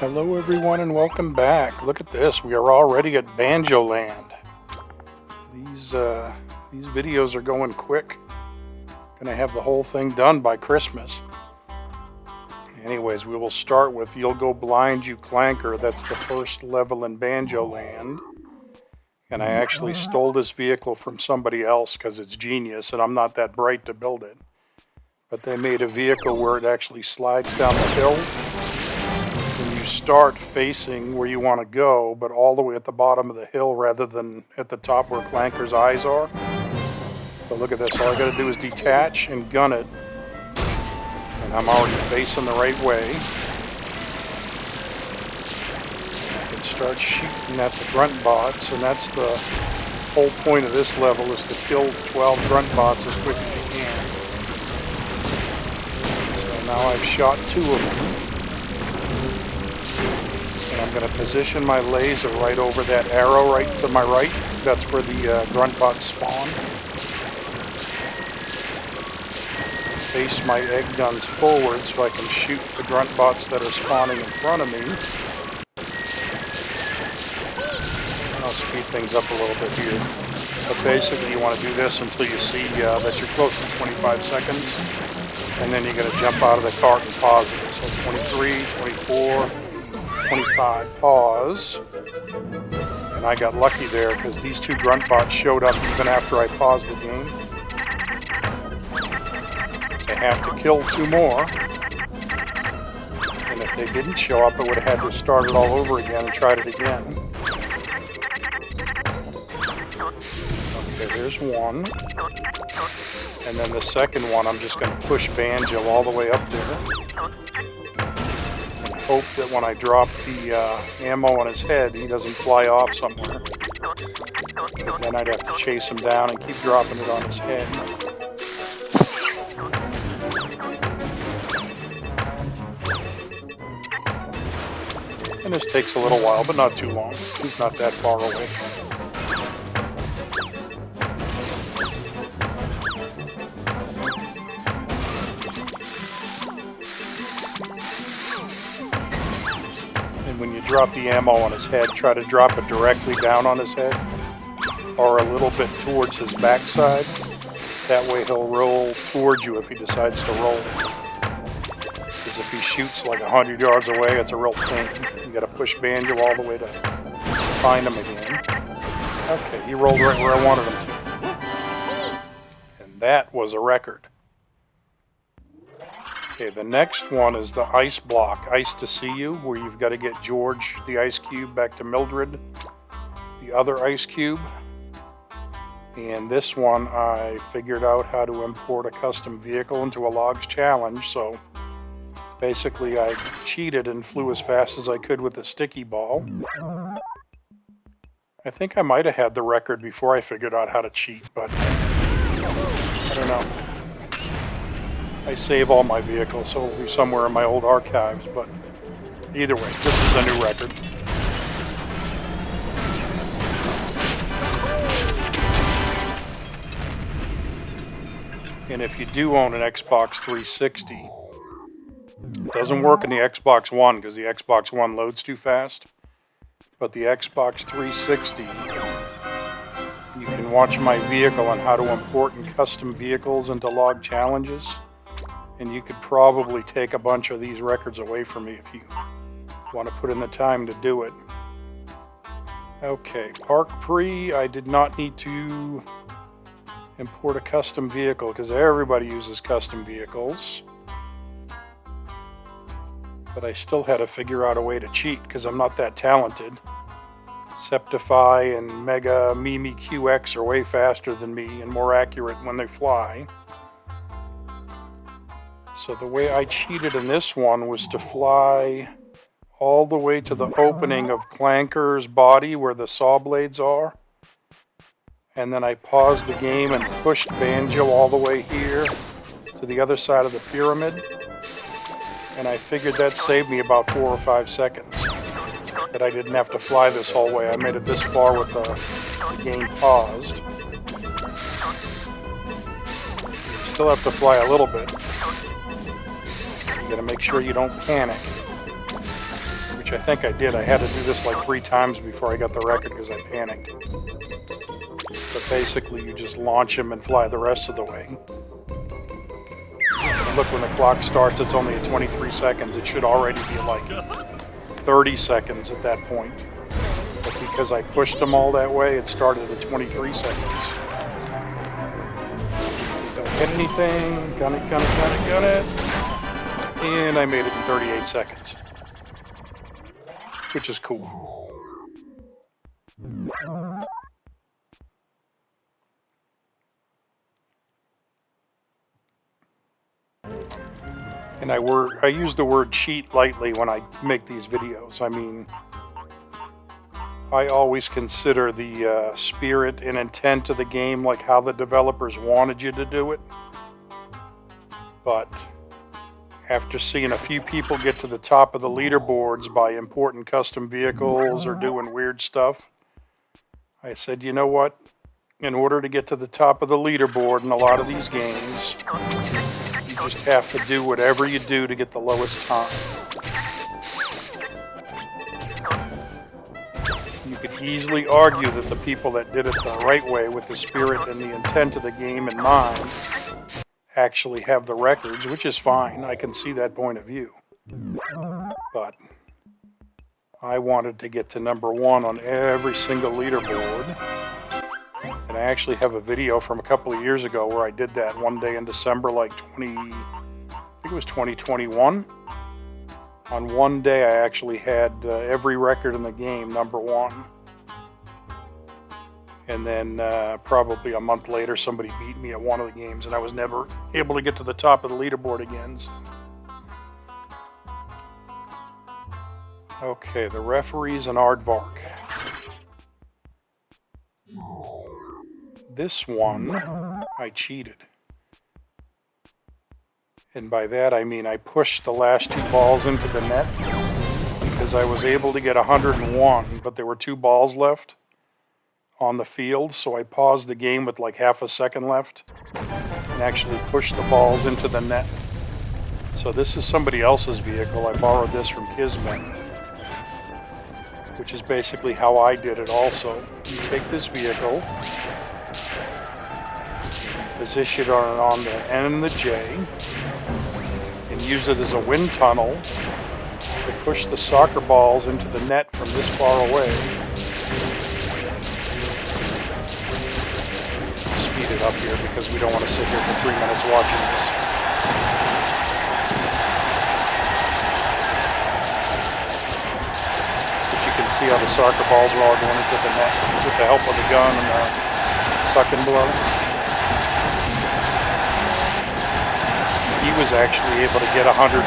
Hello everyone and welcome back. Look at this, we are already at Banjoland. These videos are going quick. Gonna have the whole thing done by Christmas. Anyways, we will start with You'll Go Blind You Clanker. That's the first level in Banjoland. And I actually stole this vehicle from somebody else because it's genius and I'm not that bright to build it. But they made a vehicle where it actually slides down the hill. And you start facing where you want to go, but all the way at the bottom of the hill rather than at the top where Clanker's eyes are. So look at this, all I gotta do is detach and gun it. And I'm already facing the right way. I can start shooting at the grunt bots, and that's the whole point of this level, is to kill 12 grunt bots as quick as you can. So now I've shot 2 of them. And I'm going to position my laser right over that arrow right to my right. That's where the grunt bots spawn. Face my egg guns forward so I can shoot the grunt bots that are spawning in front of me. I'll speed things up a little bit here. But basically you want to do this until you see that you're close to 25 seconds. And then you're going to jump out of the cart and pause it. So 23, 24, 25, pause. And I got lucky there because these 2 grunt bots showed up even after I paused the game. So I have to kill 2 more. And if they didn't show up, I would have had to start it all over again and tried it again. Okay, there's 1. And then the second one, I'm just going to push Banjo all the way up there. And hope that when I drop the ammo on his head, he doesn't fly off somewhere. Because then I'd have to chase him down and keep dropping it on his head. And this takes a little while, but not too long. He's not that far away. And when you drop the ammo on his head, try to drop it directly down on his head or a little bit towards his backside. That way he'll roll towards you if he decides to roll. Because if he shoots like 100 yards away, it's a real pain. You gotta push Banjo all the way to find him again. Okay, he rolled right where I wanted him to. And that was a record. Okay, the next one is the ice block, Ice to See You, where you've got to get George, the ice cube, back to Mildred, the other ice cube. And this one, I figured out how to import a custom vehicle into a logs challenge. So basically, I cheated and flew as fast as I could with the sticky ball. I think I might have had the record before I figured out how to cheat, but I don't know. I save all my vehicles, so it'll be somewhere in my old archives, but either way, this is the new record. And if you do own an Xbox 360, it doesn't work in the Xbox One because the Xbox One loads too fast, but the Xbox 360, you can watch my vehicle on how to import and custom vehicles into log challenges. And you could probably take a bunch of these records away from me if you want to put in the time to do it. Okay, Park Prix, I did not need to import a custom vehicle because everybody uses custom vehicles. But I still had to figure out a way to cheat because I'm not that talented. Septify and Mega Mimi QX are way faster than me and more accurate when they fly. So the way I cheated in this one was to fly all the way to the opening of Clanker's body where the saw blades are. And then I paused the game and pushed Banjo all the way here to the other side of the pyramid. And I figured that saved me about 4 or 5 seconds. That I didn't have to fly this whole way. I made it this far with the game paused. You still have to fly a little bit. You gotta make sure you don't panic. which I think I did. I had to do this like 3 times before I got the record because I panicked. But basically, you just launch him and fly the rest of the way. And look, when the clock starts, it's only at 23 seconds. It should already be like 30 seconds at that point. But because I pushed them all that way, it started at 23 seconds. Don't hit anything. Gun it, gun it, gun it, gun it. And I made it in 38 seconds. Which is cool. And I use the word cheat lightly when I make these videos. I mean, I always consider the spirit and intent of the game like how the developers wanted you to do it. But after seeing a few people get to the top of the leaderboards by importing custom vehicles or doing weird stuff, I said, you know what? In order to get to the top of the leaderboard in a lot of these games, you just have to do whatever you do to get the lowest time. You could easily argue that the people that did it the right way with the spirit and the intent of the game in mind actually have the records, which is fine. I can see that point of view. But I wanted to get to #1 on every single leaderboard. And I actually have a video from a couple of years ago where I did that one day in December, like I think it was 2021. On one day, I actually had every record in the game #1. And then probably a month later, somebody beat me at one of the games, and I was never able to get to the top of the leaderboard again. So. Okay, the referees and aardvark. This one, I cheated. And by that I mean I pushed the last 2 balls into the net because I was able to get 101, but there were 2 balls left on the field, so I paused the game with like half a second left and actually pushed the balls into the net. So this is somebody else's vehicle. I borrowed this from Kismet, which is basically how I did it also. You take this vehicle, position it on the N and the J, and use it as a wind tunnel to push the soccer balls into the net from this far away. Speed it up here because we don't want to sit here for 3 minutes watching this. But you can see how the soccer balls are all going into the net with the help of the gun and the suck and blow. He was actually able to get 101.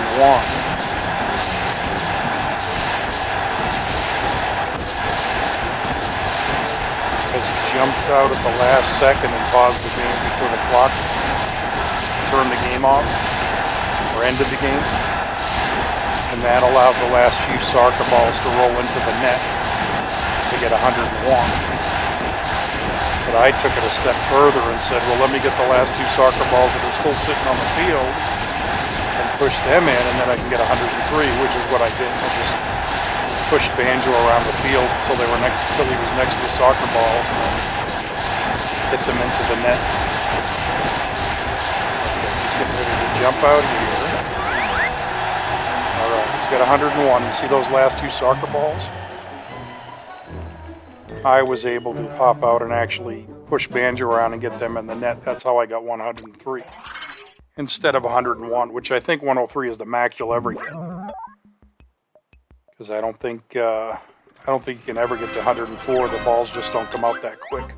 Because he jumped out at the last second and paused the game before the clock turned the game off, or ended the game. And that allowed the last few soccer balls to roll into the net to get 101. But I took it a step further and said, well, let me get the last 2 soccer balls that are still sitting on the field and push them in, and then I can get 103, which is what I did. I just pushed Banjo around the field until he was next to the soccer balls and then hit them into the net. Okay, he's getting ready to jump out here. All right, he's got 101. You see those last 2 soccer balls? I was able to hop out and actually push Banjo around and get them in the net. That's how I got 103 instead of 101, which I think 103 is the max you'll ever get. Because I don't think you can ever get to 104. The balls just don't come out that quick.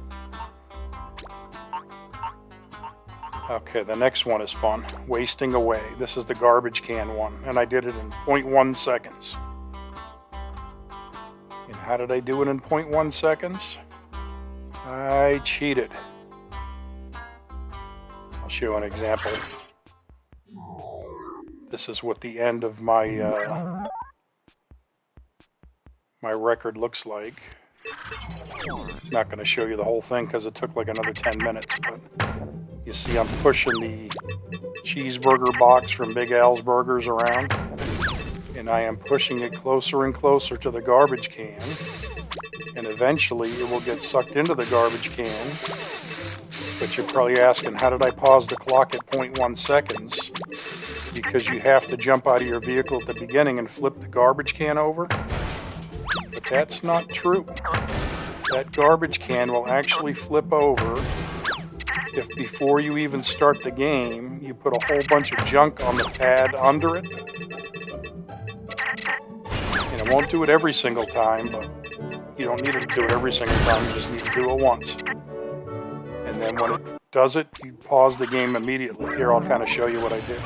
Okay, the next one is fun. Wasting away. This is the garbage can one, and I did it in 0.1 seconds. And how did I do it in 0.1 seconds? I cheated. I'll show you an example. This is what the end of my my record looks like. I'm not going to show you the whole thing because it took like another 10 minutes, but you see I'm pushing the cheeseburger box from Big Al's Burgers around, And I am pushing it closer and closer to the garbage can. And eventually it will get sucked into the garbage can. But you're probably asking, how did I pause the clock at 0.1 seconds? Because you have to jump out of your vehicle at the beginning and flip the garbage can over. But that's not true. That garbage can will actually flip over if before you even start the game, you put a whole bunch of junk on the pad under it. And it won't do it every single time, but you don't need it to do it every single time, you just need to do it once. And then when it does it, you pause the game immediately. Here, I'll kind of show you what I did.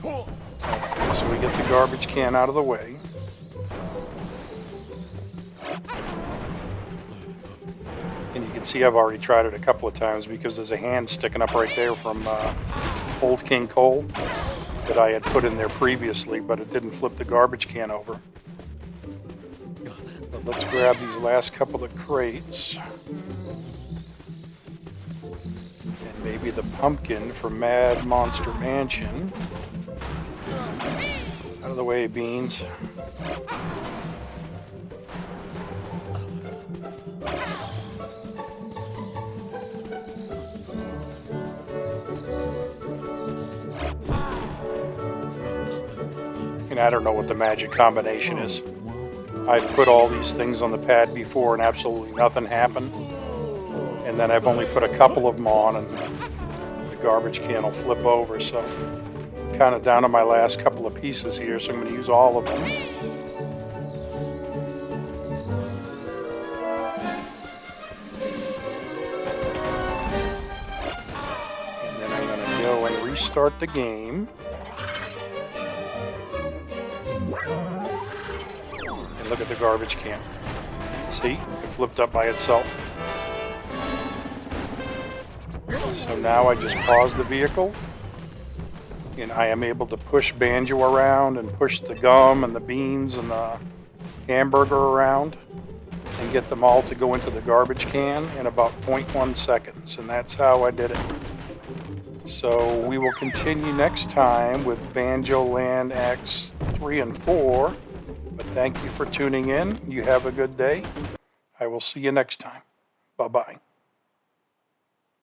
Okay, so we get the garbage can out of the way. And you can see I've already tried it a couple of times because there's a hand sticking up right there from Old King Cole that I had put in there previously, but it didn't flip the garbage can over. But let's grab these last couple of crates. And maybe the pumpkin for Mad Monster Mansion. Out of the way, Beans. And I don't know what the magic combination is. I've put all these things on the pad before and absolutely nothing happened. And then I've only put a couple of them on and the garbage can will flip over. So I'm kind of down to my last couple of pieces here, so I'm going to use all of them. And then I'm going to go and restart the game. And look at the garbage can. See? It flipped up by itself. So now I just pause the vehicle and I am able to push Banjo around and push the gum and the beans and the hamburger around and get them all to go into the garbage can in about 0.1 seconds. And that's how I did it. So we will continue next time with Banjoland Acts 3 and 4. But thank you for tuning in. You have a good day. I will see you next time. Bye-bye.